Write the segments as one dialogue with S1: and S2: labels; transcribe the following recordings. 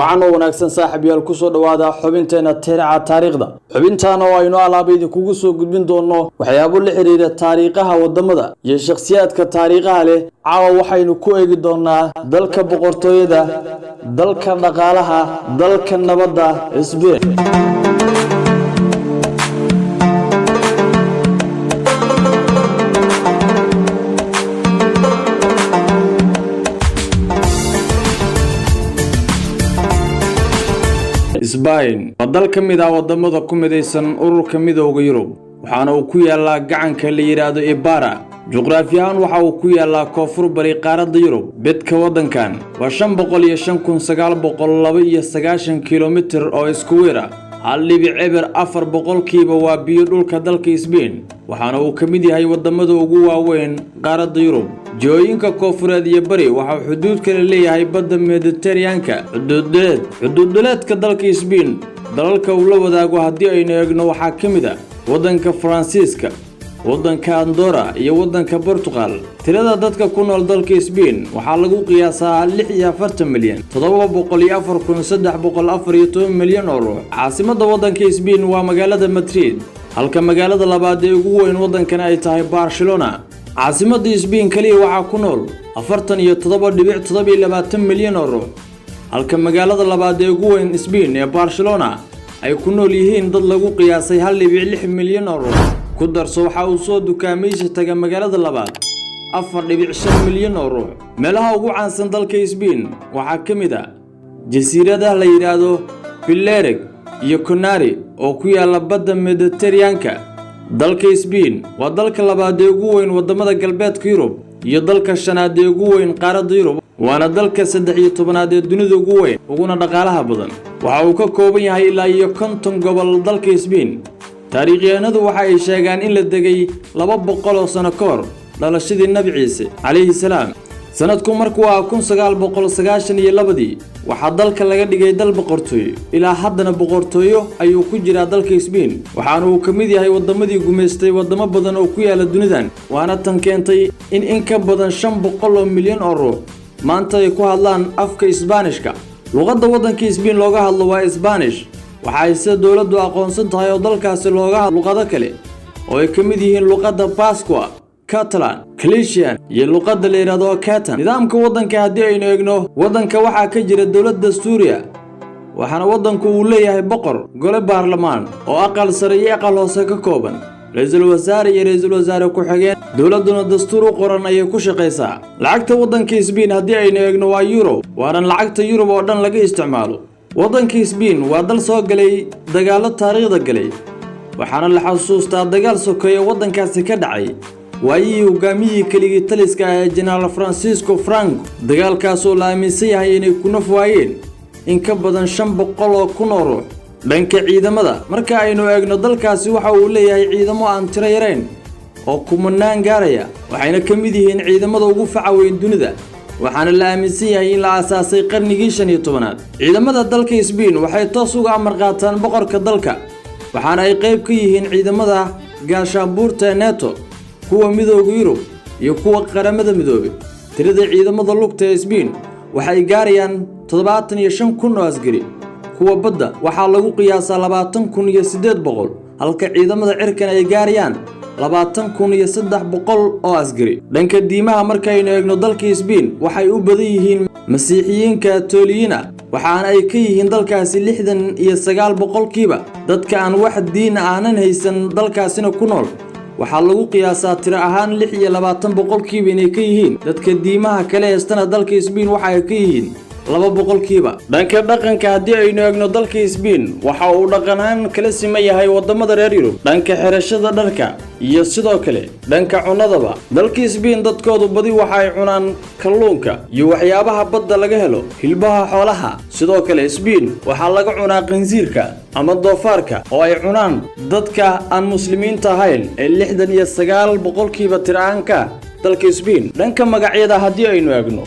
S1: وعنو وناكسن صاحب يالكسو دوادا حبنتين الترعى تاريخدا حبنتانا وينو علابيدي كوغسو قدبين دونو وحيابو اللحريد تاريخها ودمدا يا شخصيات كتاريخها له عاو وحينو كوئي دونا دالك بقرطويدا دالك نقالها دالك النبدا اسبين isbayn badal kamida wadamada ku midaysan ururka midowga Yurub waxaana uu ku yaalaa gacanka la yiraahdo Ibara juqraafiyan waxa uu ku yaalaa koonfur bari qaaradda Yurub bedka wadankan waa 505,992 kilomitir oo isku weera hal dhibic 4% waa biyo dhulka dalka Spain waxaana uu kamid yahay wadamada ugu waaweyn qaaradda Yurub jooyinka koonfureed iyo bari waxa xuduud kale leeyahay badda Mediterranean-ka xuduudeedka dalka Spain dalalka uu la wadaago hadii aynu eegno waxa kamid ah wadanka Faransiiska wadanka Andorra iyo wadanka Portugal tirada dadka ku nool dalka Spain waxa lagu qiyaasaa 46 milyan 704,314 milyan oo ruux caasimada wadanka Spain waa magaalada Madrid halka magaalada labaad ee ugu weyn wadankan ay tahay Barcelona caasimada Spain kaliya waxa ku nool 47.7 milyan oo ruux halka magaalada labaad ee ugu weyn Spain ee Barcelona ay ku nool yihiin dad lagu qiyaasay 1.6 milyan oo ruux ku darso waxa uu soo dukaamaysi taga magaalada labaad 4.5 milyan oo ruux meelaha ugu caansan dalka Spain waxa kamid ah jasiiradaha la yiraahdo Balearic iyo Canary oo ku yaala badda Mediterranean-ka dalka Spain waa dalka labaad ee ugu weyn wadamada galbeedka Yurub iyo dalka shanaad ee ugu weyn qaaradda Yurub waana dalka 13aad ee dunida ugu weyn uguna dhaqaalaha badan waxa uu ka kooban yahay ilaa iyo 50 gobol dalka Spain taariikhyahanadu waxa ay sheegaan in la degay 200 sano ka hor dhalashadii Nabi Ciise calayhi salaam sanadku markuu ah 1992 waxa dalka laga dhigay dal boqortooyo ilaa haddana boqortooyo ayuu ku jiraa dalka Spain waxaana uu kamid yahay wadamadii gumeystay wadamo badan oo ku yaala dunidan waana tan keentay in ka badan 500 milyan oo ruux maanta ay ku hadlaan afka Isbaanishka luqadda wadanka Spain looga hadlo waa Spanish waxa ay sida dawladdu aqoonsan tahay oo dalkaasi looga hadlo luqado kale oo ay kamid yihiin luqadda Basque Catalan Galician iyo luqadda la yiraahdo Catalan nidaamka wadanka hadii aynu eegno wadanka waxa ka jira dawlad dastuuriya waxaana wadanku uu leeyahay boqor gole baarlamaan oo aqal sare iyo aqal hoose ka kooban ra'iisul wasaare iyo ra'iisul wasaare ku xigeen dawladuna dastuur u qoran ay ku shaqeysaa lacagta wadanka Spain hadii aynu eegno waa euro waana lacagta euro oo dhan laga isticmaalo wadanka Spain waa dal soo galay dagaalo taariikhda galay waxaana la xasuustaa dagaal sokeeye wadankaasi ka dhacay waayii hogaamiyay kaliya taliska ee General Francisco Franco dagaalkaas oo la aaminsan yahay inay ku nafwaayeen in ka badan 500 kun oo ruux dhanka ciidamada marka aynu eegno dalkaasi waxa uu leeyahay ciidamo aan tiro yareyn oo kumanaan gaaraya waxayna kamid yihiin ciidamada ugu facaweyn dunida waxaana la aaminsan yahay in la aasaasay qarnigii 15aad ciidamada dalka Spain waxay toos uga amar qaataan boqorka dalka waxaana ay qayb ka yihiin ciidamada gaashaanbuurta NATO kuwa midowga Yurub iyo kuwa qaramada midoobay tirada ciidamada lugta ee Spain waxay gaarayaan 75,000 oo askari kuwa badda waxa lagu qiyaasaa 20,800 halka ciidamada cirkan ay gaarayaan 20,300 oo askari dhanka diimaha marka aynu eegno dalka Spain waxay u badan yihiin masiixiyiin Katoliyiin waxaana ay ka yihiin dalkaasi 69% dadka aan wax diin aanan haysan dalkaasina ku nool waxa lagu qiyaasaa tiro ahaan 26% inay ka yihiin dadka diimaha kale heestana dalka Spain waxa ay ka yihiin 2% dhanka dhaqanka hadii aynu eegno dalka Spain waxa uu dhaqanaan kala siman yahay wadamada reer Yurub dhanka xirashada dharka iyo sidoo kale dhanka cunadaba dalka Spain dadkoodu badi waxa ay cunaan kalluunka iyo waxyaabaha badda laga helo hilbaha xoolaha sidoo kale Spain waxa laga cunaa qansiirka ama doofaarka oo ay cunaan dadka aan muslimiinta ahayn ee 69% tiraanka dalka Spain dhanka magacyada hadii aynu eegno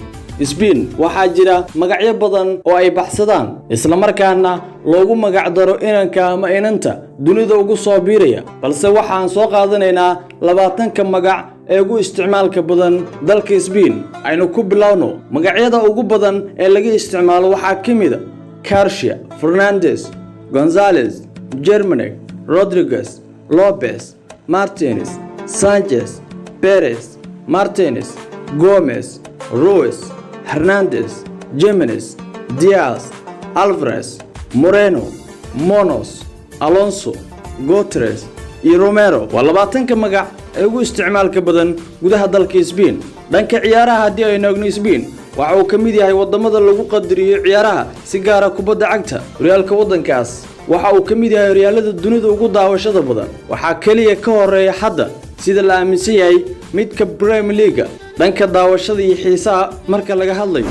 S1: Spain waxa jira magacyo badan oo ay baxsadaan isla markaana loogu magac daro inanka ama inanta dunida ugu soo biiraya balse waxaan soo qaadanaynaa 20 magac ee ugu isticmaalka badan dalka Spain aynu ku bilowno magacyada ugu badan ee laga isticmaalo waxa kamid ah Garcia, Fernandez, Gonzalez, Germany, Rodriguez, Lopez, Martinez, Sanchez, Perez, Martinez, Gomez, Ruiz, Hernandez, Jimenez, Diaz, Alvarez, Moreno, Monos, Alonso, Guterres iyo Romero waa 20 magac ee ugu isticmaalka badan gudaha dalka Spain. Dhanka ciyaaraha haddii ay noogno Spain waxa uu ka mid yahay wadamada lagu qadariyo ciyaaraha si gaar ah kubadda cagta. Horyaalka wadankaas waxa uu ka mid yahay horyaalada dunida ugu daawashada badan. Waxa kaliya ka horeeya hadda sida la aaminsan yahay midka Premier League dhanka daawashada iyo xiisaha marka laga hadlayo.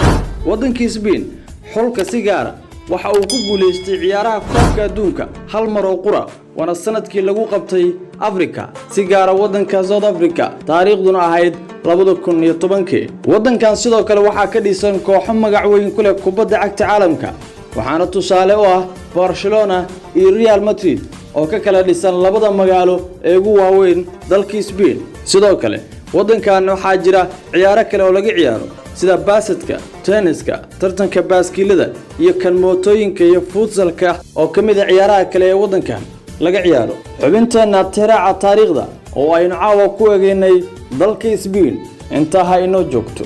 S1: Wadanka Spain xulka si gaar ah waxa uu ku guuleystay ciyaaraha koobka adduunka hal mar oo qura wana sanadkii lagu qabtay Afrika si gaar ah wadanka South Africa taariikhduna ahayd 2010. wadankan sidoo kale waxa ka dhisan kooxo magac weyn ku leh kubadda cagta caalamka waxaana tusaale u ah Barcelona iyo Real Madrid oo ka kala dhisan labada magaalo ee ugu waaweyn dalka Spain. sidoo kale wadankan waxa jira ciyaaro kale oo laga ciyaaro sida basketka, tenniska, tartanka baaskiilada iyo kan mootooyinka iyo futsalka oo kamid ah ciyaaraha kale ee wadankan laga ciyaaro. xubinteena tiraaca taariikhda oo aynu caawa ku eegaynay dalka Spain inta ha inoo joogto.